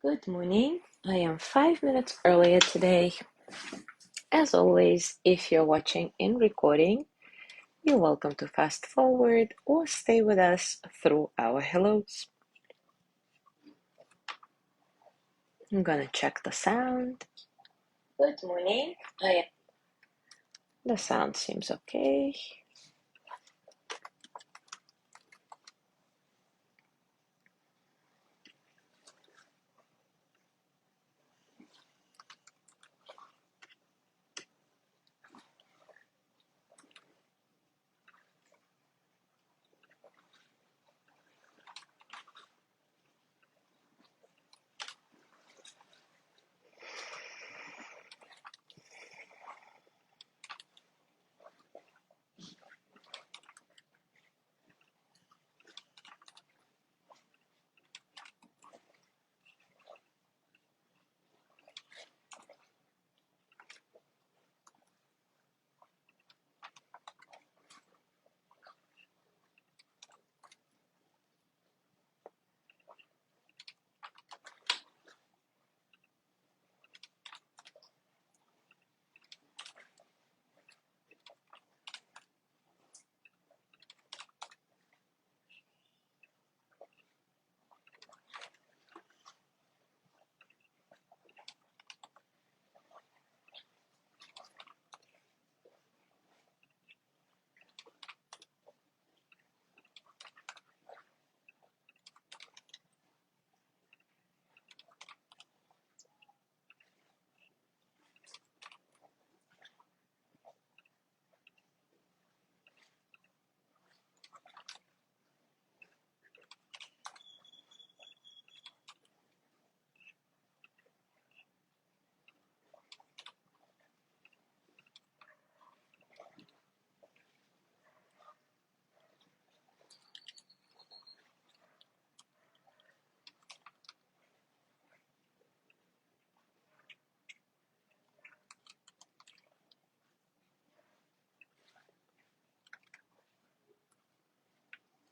Good morning. I am 5 minutes earlier today. As always, if you're watching in recording, you're welcome to fast forward or stay with us through our hellos. I'm gonna check the sound. Good morning. The sound seems okay.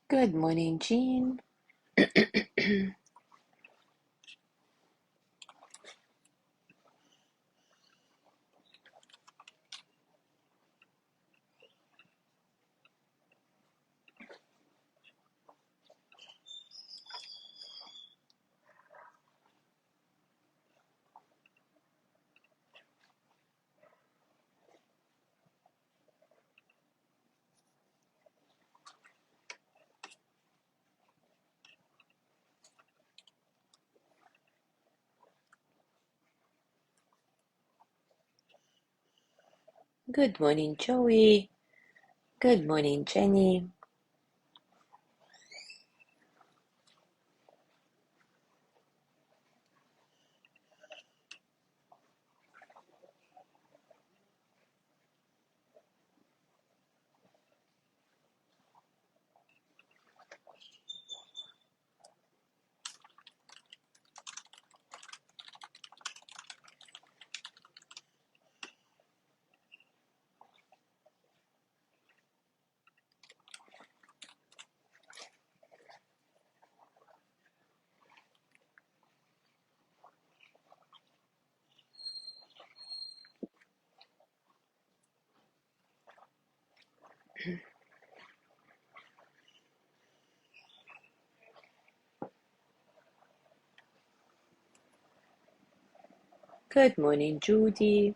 Good morning, Jean. Good morning, Joey. Good morning, Jenny. Good morning, Judy.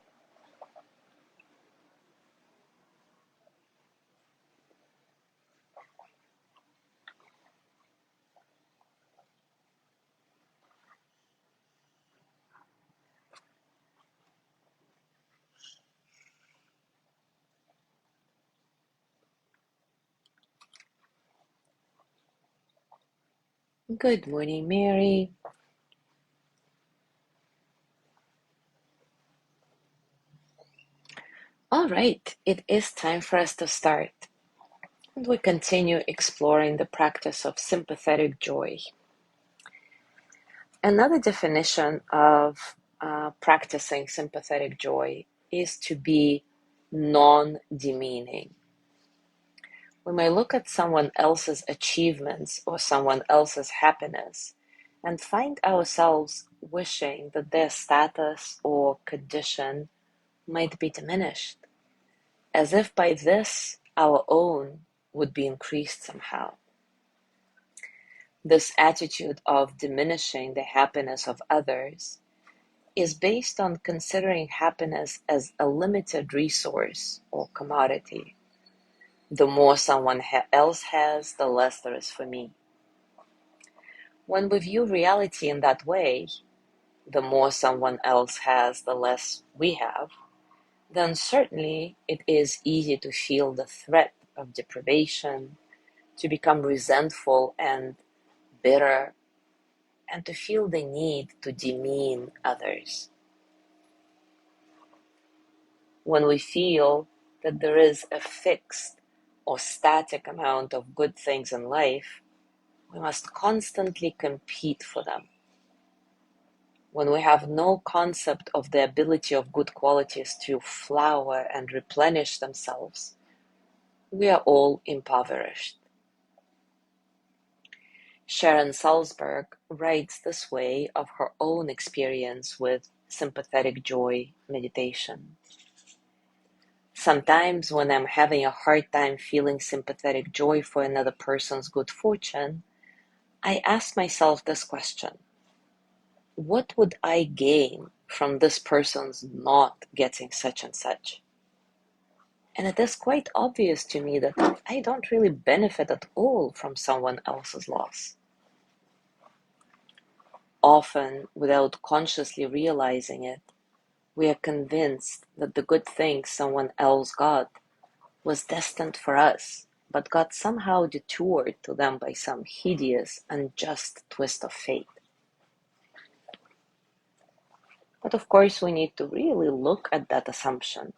Good morning, Mary. All right, it is time for us to start. And we continue exploring the practice of sympathetic joy. Another definition of practicing sympathetic joy is to be non-demeaning. We may look at someone else's achievements or someone else's happiness and find ourselves wishing that their status or condition might be diminished, as if by this our own would be increased somehow. This attitude of diminishing the happiness of others is based on considering happiness as a limited resource or commodity. The more someone else has, the less there is for me. When we view reality in that way, the more someone else has, the less we have, then certainly it is easy to feel the threat of deprivation, to become resentful and bitter, and to feel the need to demean others. When we feel that there is a fixed or static amount of good things in life, we must constantly compete for them. When we have no concept of the ability of good qualities to flower and replenish themselves, we are all impoverished. Sharon Salzberg writes this way of her own experience with sympathetic joy meditation. Sometimes when I'm having a hard time feeling sympathetic joy for another person's good fortune, I ask myself this question: what would I gain from this person's not getting such and such? And it is quite obvious to me that I don't really benefit at all from someone else's loss. Often, without consciously realizing it, we are convinced that the good things someone else got was destined for us, but got somehow detoured to them by some hideous, unjust twist of fate. But of course, we need to really look at that assumption.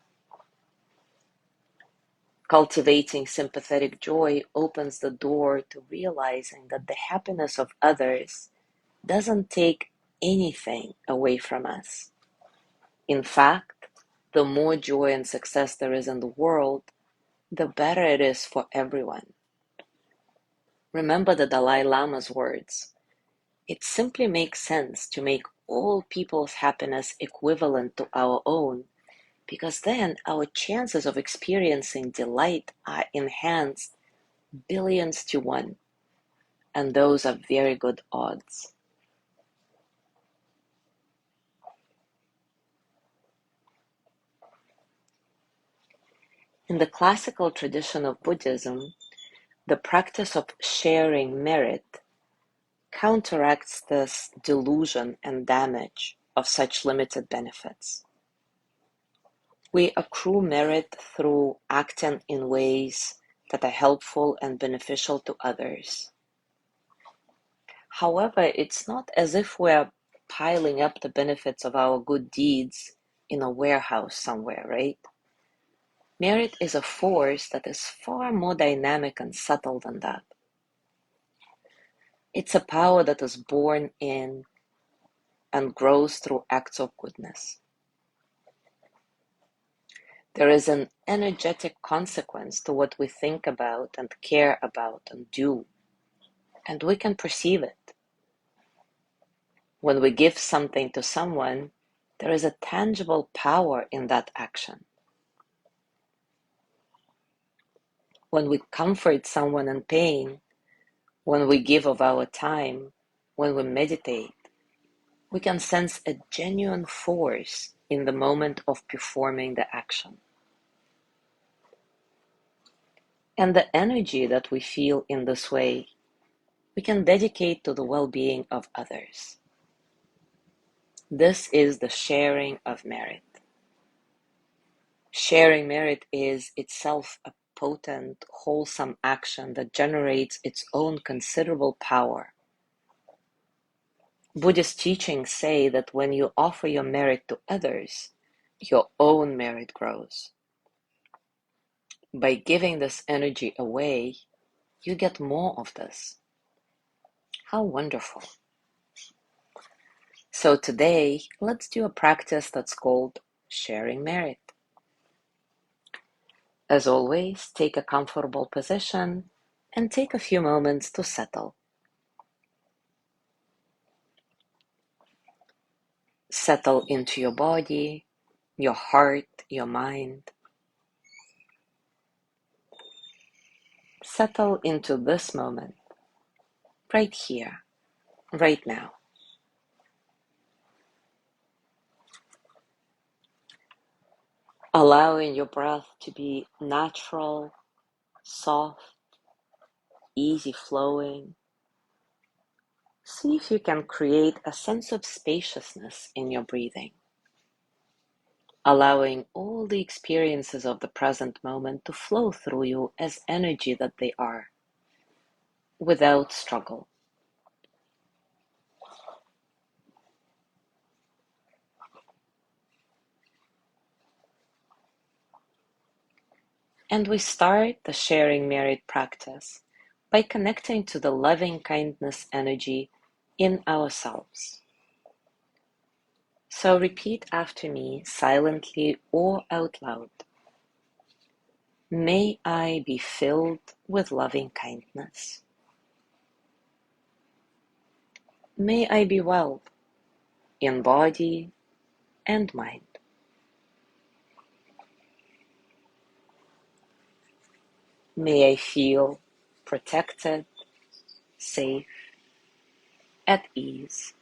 Cultivating sympathetic joy opens the door to realizing that the happiness of others doesn't take anything away from us. In fact, the more joy and success there is in the world, the better it is for everyone. Remember the Dalai Lama's words: it simply makes sense to make all people's happiness equivalent to our own, because then our chances of experiencing delight are enhanced billions to one, and those are very good odds. In the classical tradition of Buddhism, the practice of sharing merit counteracts this delusion and damage of such limited benefits. We accrue merit through acting in ways that are helpful and beneficial to others. However, it's not as if we're piling up the benefits of our good deeds in a warehouse somewhere, right? Merit is a force that is far more dynamic and subtle than that. It's a power that is born in and grows through acts of goodness. There is an energetic consequence to what we think about and care about and do, and we can perceive it. When we give something to someone, there is a tangible power in that action. When we comfort someone in pain, when we give of our time, when we meditate, we can sense a genuine force in the moment of performing the action. And the energy that we feel in this way, we can dedicate to the well-being of others. This is the sharing of merit. Sharing merit is itself a potent, wholesome action that generates its own considerable power. Buddhist teachings say that when you offer your merit to others, your own merit grows. By giving this energy away, you get more of this. How wonderful. So today, let's do a practice that's called sharing merit. As always, take a comfortable position and take a few moments to settle. Settle into your body, your heart, your mind. Settle into this moment, right here, right now. Allowing your breath to be natural, soft, easy flowing. See if you can create a sense of spaciousness in your breathing, allowing all the experiences of the present moment to flow through you as energy that they are, without struggle. And we start the sharing merit practice by connecting to the loving kindness energy in ourselves. So repeat after me silently or out loud. May I be filled with loving kindness. May I be well in body and mind. May I feel protected, safe, at ease.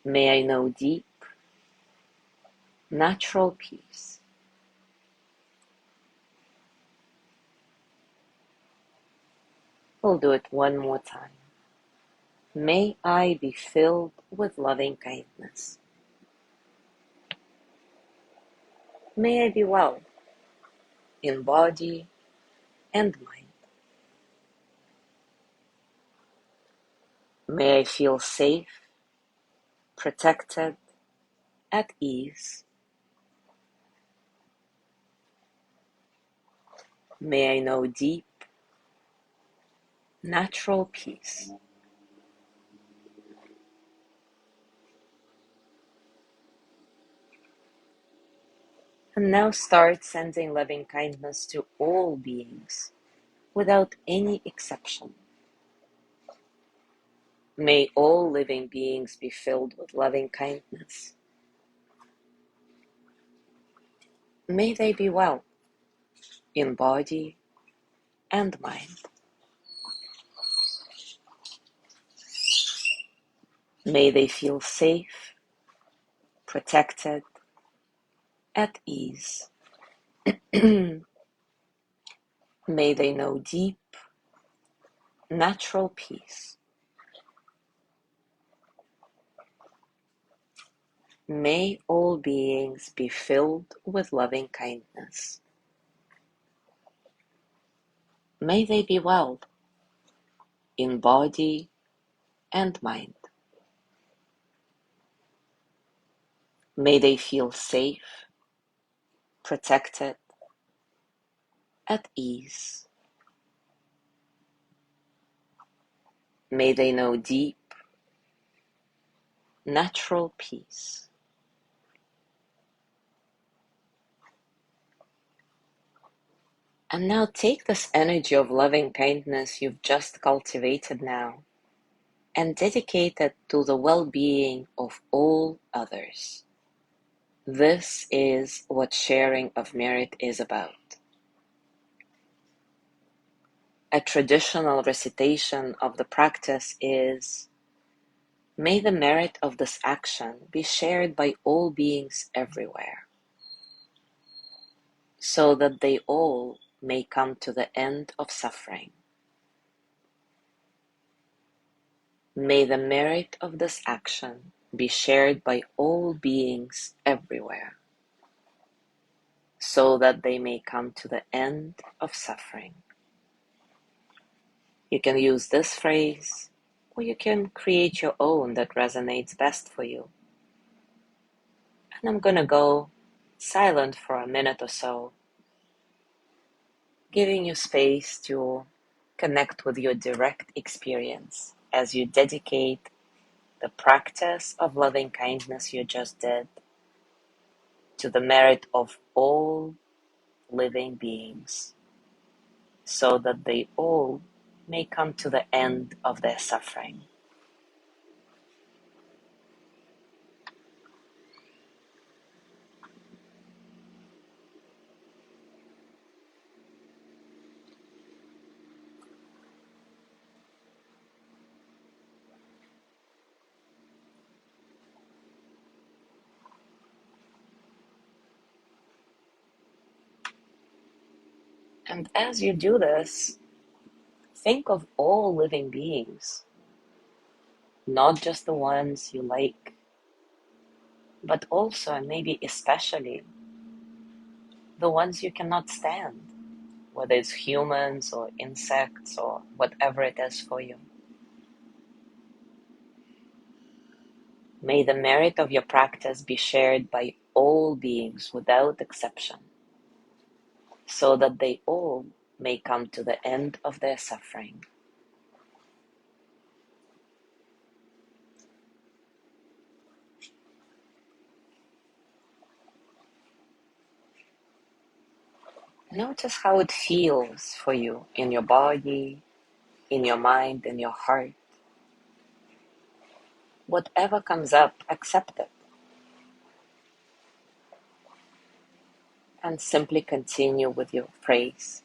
May I know deep, natural peace. We'll do it one more time. May I be filled with loving kindness. May I be well in body and mind. May I feel safe, protected, at ease. May I know deep, natural peace. And now start sending loving kindness to all beings, without any exception. May all living beings be filled with loving kindness. May they be well in body and mind. May they feel safe, protected, at ease. May they know deep, natural peace. May all beings be filled with loving kindness. May they be well in body and mind. May they feel safe, protected, at ease. May they know deep, natural peace. And now take this energy of loving kindness you've just cultivated now and dedicate it to the well-being of all others. This is what sharing of merit is about. A traditional recitation of the practice is, may the merit of this action be shared by all beings everywhere, so that they all may come to the end of suffering. May the merit of this action be shared by all beings everywhere, so that they may come to the end of suffering. You can use this phrase, or you can create your own that resonates best for you. And I'm going to go silent for a minute or so, giving you space to connect with your direct experience as you dedicate the practice of loving kindness you just did to the merit of all living beings, so that they all may come to the end of their suffering. And as you do this, think of all living beings, not just the ones you like, but also, and maybe especially, the ones you cannot stand, whether it's humans or insects or whatever it is for you. May the merit of your practice be shared by all beings without exception, so that they all may come to the end of their suffering. Notice how it feels for you in your body, in your mind, in your heart. Whatever comes up, accept it. And simply continue with your phrase.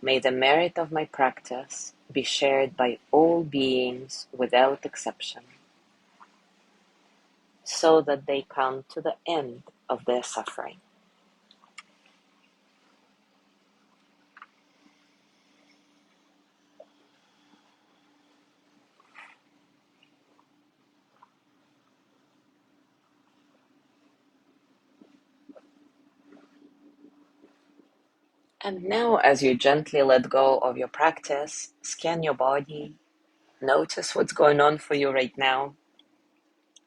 May the merit of my practice be shared by all beings without exception, so that they come to the end of their suffering. And now, as you gently let go of your practice, scan your body, notice what's going on for you right now,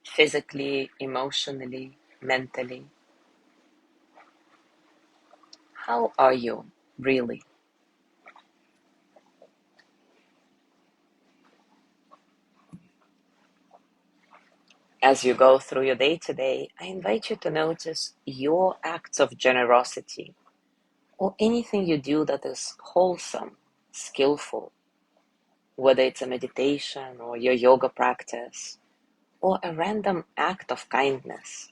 physically, emotionally, mentally. How are you, really? As you go through your day today, I invite you to notice your acts of generosity or anything you do that is wholesome, skillful, whether it's a meditation or your yoga practice or a random act of kindness.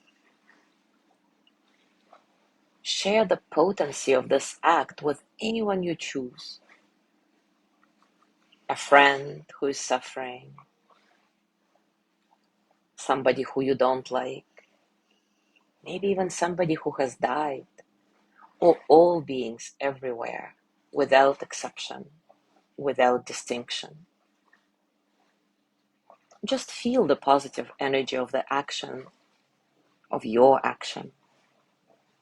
Share the potency of this act with anyone you choose. A friend who is suffering, somebody who you don't like, maybe even somebody who has died, or all beings everywhere, without exception, without distinction. Just feel the positive energy of the action, of your action,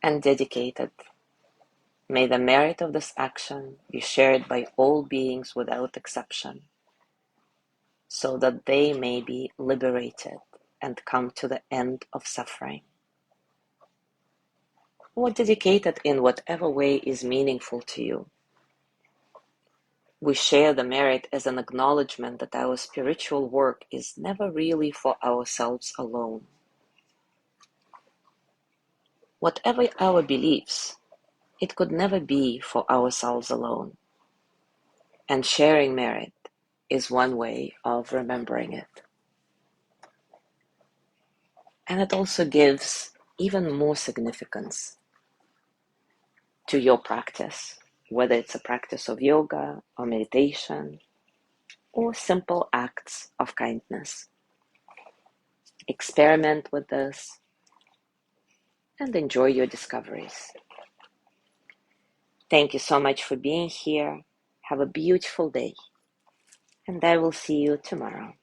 and dedicate it. May the merit of this action be shared by all beings without exception, so that they may be liberated and come to the end of suffering. Or dedicate it in whatever way is meaningful to you. We share the merit as an acknowledgement that our spiritual work is never really for ourselves alone. Whatever our beliefs, it could never be for ourselves alone. And sharing merit is one way of remembering it. And it also gives even more significance to your practice, whether it's a practice of yoga or meditation or simple acts of kindness. Experiment with this and enjoy your discoveries. Thank you so much for being here. Have a beautiful day, and I will see you tomorrow.